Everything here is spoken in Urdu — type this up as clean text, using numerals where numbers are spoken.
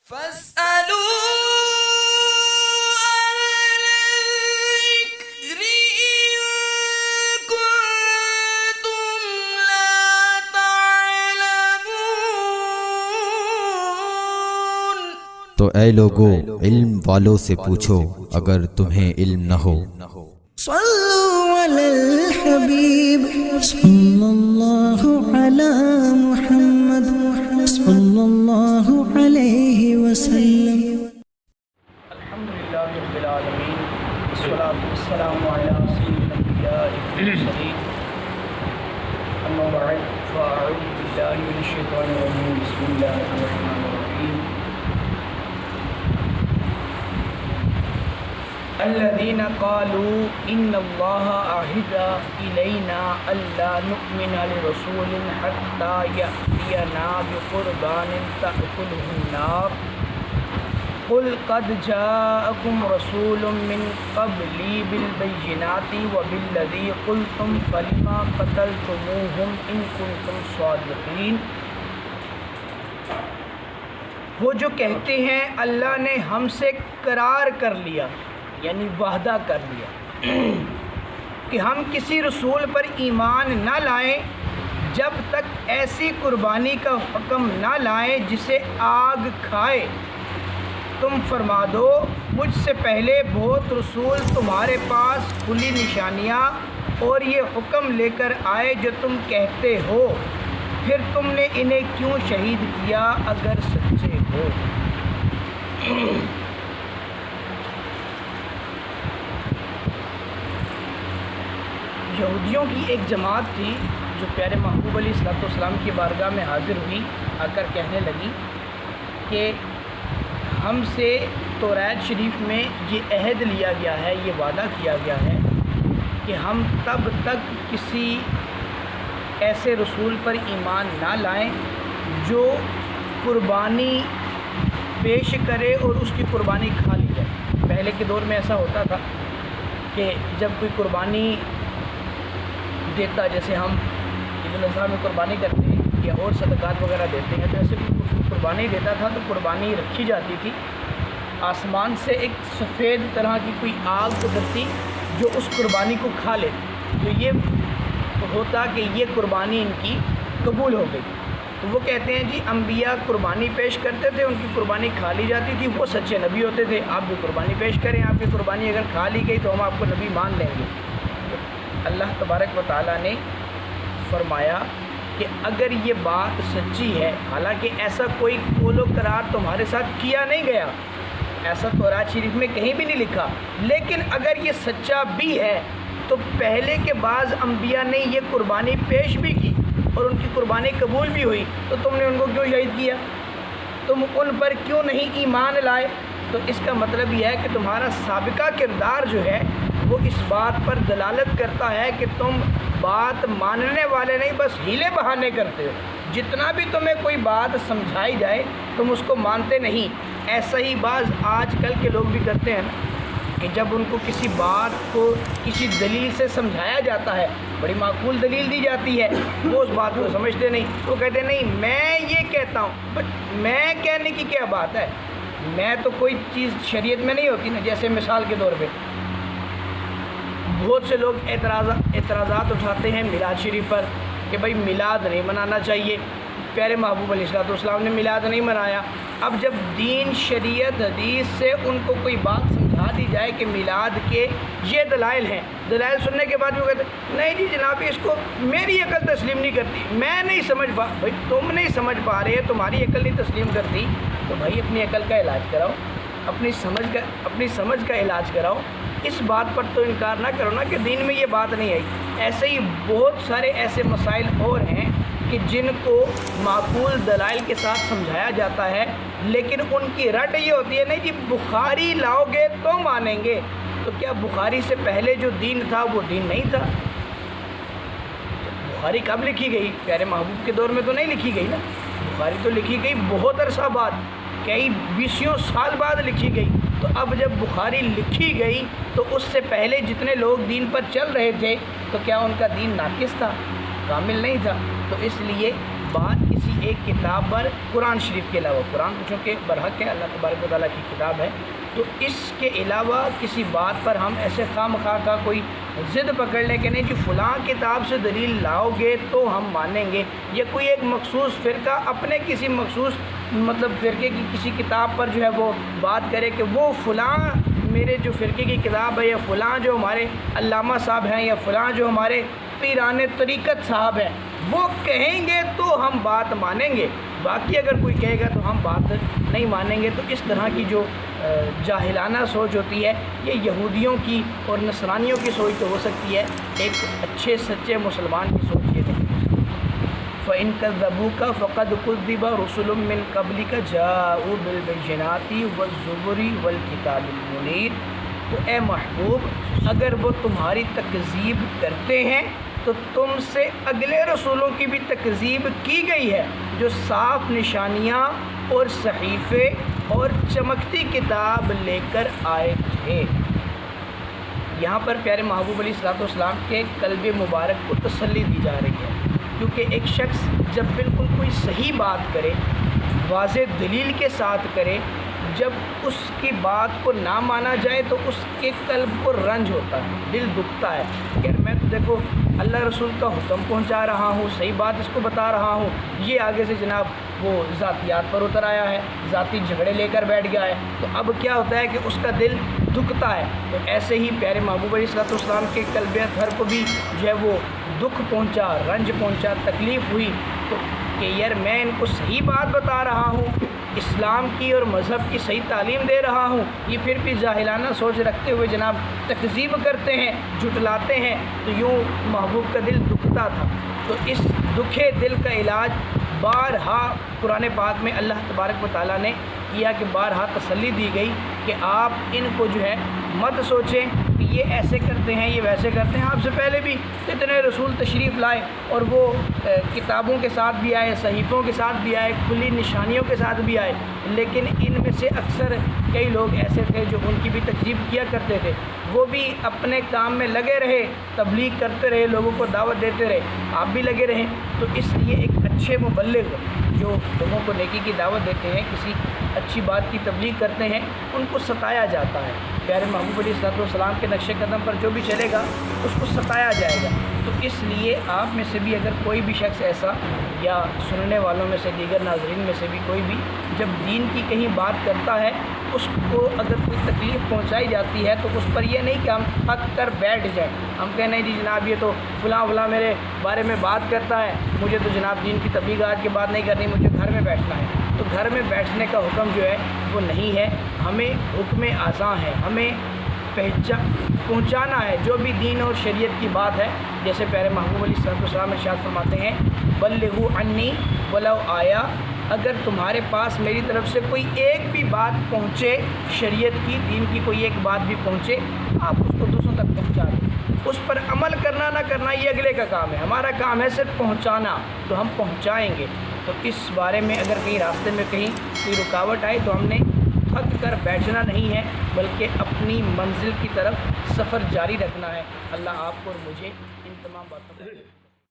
فاسألوا الذكر إن كنتم لا تعلمون۔ تو اے لوگو علم والوں سے پوچھو اگر تمہیں علم نہ ہو۔ صلوا علی الحبیب صلی اللہ علی محمد صلی اللہ علیہ وسلم۔ الحمدللہ رب العالمین والصلاة والسلام علی سید الانبیاء والمرسلین اما بعد فاعوذ باللہ من الشیطان الرجیم بسم اللہ الرحمن الرحیم الذین قالوا ان اللہ عہد الینا الا نؤمن لرسول حتی یأتینا بقربان تأکلہ النار قل قد جاءکم رسول من قبلی بالبینات وبالذی قلتم فلم قتلتموہم ان کنتم صادقین۔ وہ جو کہتے ہیں اللہ نے ہم سے قرار کر لیا یعنی وعدہ کر لیا کہ ہم کسی رسول پر ایمان نہ لائیں جب تک ایسی قربانی کا حکم نہ لائیں جسے آگ کھائے۔ تم فرما دو مجھ سے پہلے بہت رسول تمہارے پاس کھلی نشانیاں اور یہ حکم لے کر آئے جو تم کہتے ہو، پھر تم نے انہیں کیوں شہید کیا اگر سچے ہو؟ یہودیوں کی ایک جماعت تھی جو پیارے محبوب علیہ الصلوۃ والسلام کی بارگاہ میں حاضر ہوئی، آ کر کہنے لگی کہ ہم سے توریت شریف میں یہ عہد لیا گیا ہے، یہ وعدہ کیا گیا ہے کہ ہم تب تک کسی ایسے رسول پر ایمان نہ لائیں جو قربانی پیش کرے اور اس کی قربانی کھا لی جائے۔ پہلے کے دور میں ایسا ہوتا تھا کہ جب کوئی قربانی دیتا، جیسے ہم عید الاضحیٰ میں قربانی کرتے ہیں یا اور صدقات وغیرہ دیتے ہیں، تو ایسے قربانی دیتا تھا تو قربانی رکھی جاتی تھی، آسمان سے ایک سفید طرح کی کوئی آگ گزرتی جو اس قربانی کو کھا لیتی، تو یہ ہوتا کہ یہ قربانی ان کی قبول ہو گئی۔ تو وہ کہتے ہیں جی انبیاء قربانی پیش کرتے تھے، ان کی قربانی کھا لی جاتی تھی، وہ سچے نبی ہوتے تھے، آپ بھی قربانی پیش کریں، آپ کی قربانی اگر کھا لی گئی تو ہم آپ کو نبی مان لیں گے۔ اللہ تبارک و تعالیٰ نے فرمایا کہ اگر یہ بات سچی ہے، حالانکہ ایسا کوئی قول و قرار تمہارے ساتھ کیا نہیں گیا، ایسا توریت شریف میں کہیں بھی نہیں لکھا، لیکن اگر یہ سچا بھی ہے تو پہلے کے بعض انبیاء نے یہ قربانی پیش بھی کی اور ان کی قربانی قبول بھی ہوئی، تو تم نے ان کو کیوں شہید کیا؟ تم ان پر کیوں نہیں ایمان لائے؟ تو اس کا مطلب یہ ہے کہ تمہارا سابقہ کردار جو ہے وہ اس بات پر دلالت کرتا ہے کہ تم بات ماننے والے نہیں، بس ہیلے بہانے کرتے ہو۔ جتنا بھی تمہیں کوئی بات سمجھائی جائے تم اس کو مانتے نہیں۔ ایسا ہی بعض آج کل کے لوگ بھی کرتے ہیں کہ جب ان کو کسی بات کو کسی دلیل سے سمجھایا جاتا ہے، بڑی معقول دلیل دی جاتی ہے، وہ اس بات کو سمجھتے نہیں، وہ کہتے نہیں میں یہ کہتا ہوں، بٹ میں کہنے کی کیا بات ہے، میں تو کوئی چیز شریعت میں نہیں ہوتی نا۔ جیسے مثال کے طور پہ بہت سے لوگ اعتراضات اٹھاتے ہیں میلاد شریف پر کہ بھائی میلاد نہیں منانا چاہیے، پیارے محبوب علیہ الصلوۃ والسلام نے میلاد نہیں منایا۔ اب جب دین شریعت حدیث سے ان کو کوئی بات سمجھا دی جائے کہ میلاد کے یہ دلائل ہیں، دلائل سننے کے بعد وہ کہتے ہیں نہیں جی جناب اس کو میری عقل تسلیم نہیں کرتی، میں نہیں سمجھ پا۔ بھائی تم نہیں سمجھ پا رہے، تمہاری عقل نہیں تسلیم کرتی تو بھائی اپنی عقل کا علاج کراؤ، اپنی سمجھ کا علاج کراؤ۔ اس بات پر تو انکار نہ کرو نا کہ دین میں یہ بات نہیں آئی۔ ایسے ہی بہت سارے ایسے مسائل اور ہیں کہ جن کو معقول دلائل کے ساتھ سمجھایا جاتا ہے، لیکن ان کی رٹ یہ ہوتی ہے نہیں جی بخاری لاؤ گے تو مانیں گے۔ تو کیا بخاری سے پہلے جو دین تھا وہ دین نہیں تھا؟ بخاری کب لکھی گئی؟ پیارے محبوب کے دور میں تو نہیں لکھی گئی نا، بخاری تو لکھی گئی بہت عرصہ بعد، کئی 20 سال بعد لکھی گئی۔ تو اب جب بخاری لکھی گئی تو اس سے پہلے جتنے لوگ دین پر چل رہے تھے تو کیا ان کا دین ناقص تھا؟ کامل نہیں تھا؟ تو اس لیے بات اس کسی ایک کتاب پر قرآن شریف کے علاوہ، قرآن تو چونکہ برحق ہے اللہ تبارک و تعالیٰ کی کتاب ہے، تو اس کے علاوہ کسی بات پر ہم ایسے خواہ مخواہ کا کوئی ضد پکڑ لیں کہ نہیں جی فلاں کتاب سے دلیل لاؤ گے تو ہم مانیں گے، یا کوئی ایک مخصوص فرقہ اپنے کسی مخصوص مطلب فرقے کی کسی کتاب پر جو ہے وہ بات کرے کہ وہ فلاں میرے جو فرقے کی کتاب ہے، یا فلاں جو ہمارے علامہ صاحب ہیں، یا فلاں جو ہمارے پیران طریقت صاحب ہیں وہ کہیں گے تو ہم بات مانیں گے، باقی اگر کوئی کہے گا تو ہم بات نہیں مانیں گے۔ تو اس طرح کی جو جاہلانہ سوچ ہوتی ہے یہ یہودیوں کی اور نصرانیوں کی سوچ تو ہو سکتی ہے، ایک اچھے سچے مسلمان کی سوچ یہ نہیں۔ فَإِن كَذَّبُوكَ فَقَدْ كُذِّبَ رُسُلٌ مِّن قَبْلِكَ جَاءُوا بِالْبَيِّنَاتِ وَالزُّبُرِ وَالْكِتَابِ الْمُنِيرِ۔ تو اے محبوب اگر وہ تمہاری تکذیب کرتے ہیں تو تم سے اگلے رسولوں کی بھی تکذیب کی گئی ہے جو صاف نشانیاں اور صحیفے اور چمکتی کتاب لے کر آئے تھے۔ یہاں پر پیارے محبوب علیہ الصلوۃ والسلام کے قلب مبارک کو تسلی دی جا رہی ہے، کیونکہ ایک شخص جب بالکل کوئی صحیح بات کرے، واضح دلیل کے ساتھ کرے، جب اس کی بات کو نہ مانا جائے تو اس کے قلب کو رنج ہوتا ہے، دل دکھتا ہے کہ میں تو دیکھو اللہ رسول کا حکم پہنچا رہا ہوں، صحیح بات اس کو بتا رہا ہوں، یہ آگے سے جناب وہ ذاتیات پر اتر آیا ہے، ذاتی جھگڑے لے کر بیٹھ گیا ہے، تو اب کیا ہوتا ہے کہ اس کا دل دکھتا ہے۔ تو ایسے ہی پیارے محبوب علیہ الصلوۃ والسلام کے قلب اطہر کو بھی جو ہے وہ دکھ پہنچا، رنج پہنچا، تکلیف ہوئی، تو کہ یار میں ان کو صحیح بات بتا رہا ہوں، اسلام کی اور مذہب کی صحیح تعلیم دے رہا ہوں، یہ پھر بھی جاہلانہ سوچ رکھتے ہوئے جناب تکذیب کرتے ہیں، جھٹلاتے ہیں، تو یوں محبوب کا دل دکھتا تھا۔ تو اس دکھے دل کا علاج بارہا قرآن پاک میں اللہ تبارک و تعالیٰ نے کیا کہ بارہا تسلی دی گئی کہ آپ ان کو جو ہے مت سوچیں کہ یہ ایسے کرتے ہیں یہ ویسے کرتے ہیں۔ آپ سے پہلے بھی کتنے رسول تشریف لائے اور وہ کتابوں کے ساتھ بھی آئے، صحیفوں کے ساتھ بھی آئے، کھلی نشانیوں کے ساتھ بھی آئے، لیکن ان میں سے اکثر کئی لوگ ایسے تھے جو ان کی بھی تکذیب کیا کرتے تھے، وہ بھی اپنے کام میں لگے رہے، تبلیغ کرتے رہے، لوگوں کو دعوت دیتے رہے، آپ بھی لگے رہیں۔ تو اس لیے ایک اچھے مبلغ جو لوگوں کو نیکی کی دعوت دیتے ہیں، کسی اچھی بات کی تبلیغ کرتے ہیں، ان کو ستایا جاتا ہے۔ پیارے محبوب علیہ الصلوۃ والسلام کے نقش قدم پر جو بھی چلے گا اس کو ستایا جائے گا۔ تو اس لیے آپ میں سے بھی اگر کوئی بھی شخص ایسا، یا سننے والوں میں سے دیگر ناظرین میں سے بھی کوئی بھی جب دین کی کہیں بات کرتا ہے، اس کو اگر کوئی تکلیف پہنچائی جاتی ہے تو اس پر یہ نہیں کہ ہم تھک کر بیٹھ جائیں، ہم کہیں نہیں جی جناب یہ تو فلاں فلاں میرے بارے میں بات کرتا ہے، مجھے تو جناب دین کی تبلیغ آج کے بعد نہیں کرنی، مجھے گھر میں بیٹھنا ہے۔ تو گھر میں بیٹھنے کا حکم جو ہے وہ نہیں ہے، ہمیں حکم اعظم ہے، ہمیں پہنچانا ہے جو بھی دین اور شریعت کی بات ہے۔ جیسے پیارے محبوب علیہ الصلوۃ والسلام ارشاد فرماتے ہیں بلغوا عنی ولو آیا، اگر تمہارے پاس میری طرف سے کوئی ایک بھی بات پہنچے، شریعت کی دین کی کوئی ایک بات بھی پہنچے، آپ اس کو دوسروں تک پہنچا دیں۔ اس پر عمل کرنا نہ کرنا یہ اگلے کا کام ہے، ہمارا کام ہے صرف پہنچانا، تو ہم پہنچائیں گے۔ تو اس بارے میں اگر کہیں راستے میں کہیں کوئی رکاوٹ آئے تو ہم نے تھک کر بیٹھنا نہیں ہے، بلکہ اپنی منزل کی طرف سفر جاری رکھنا ہے۔ اللہ آپ کو اور مجھے ان تمام باتوں کو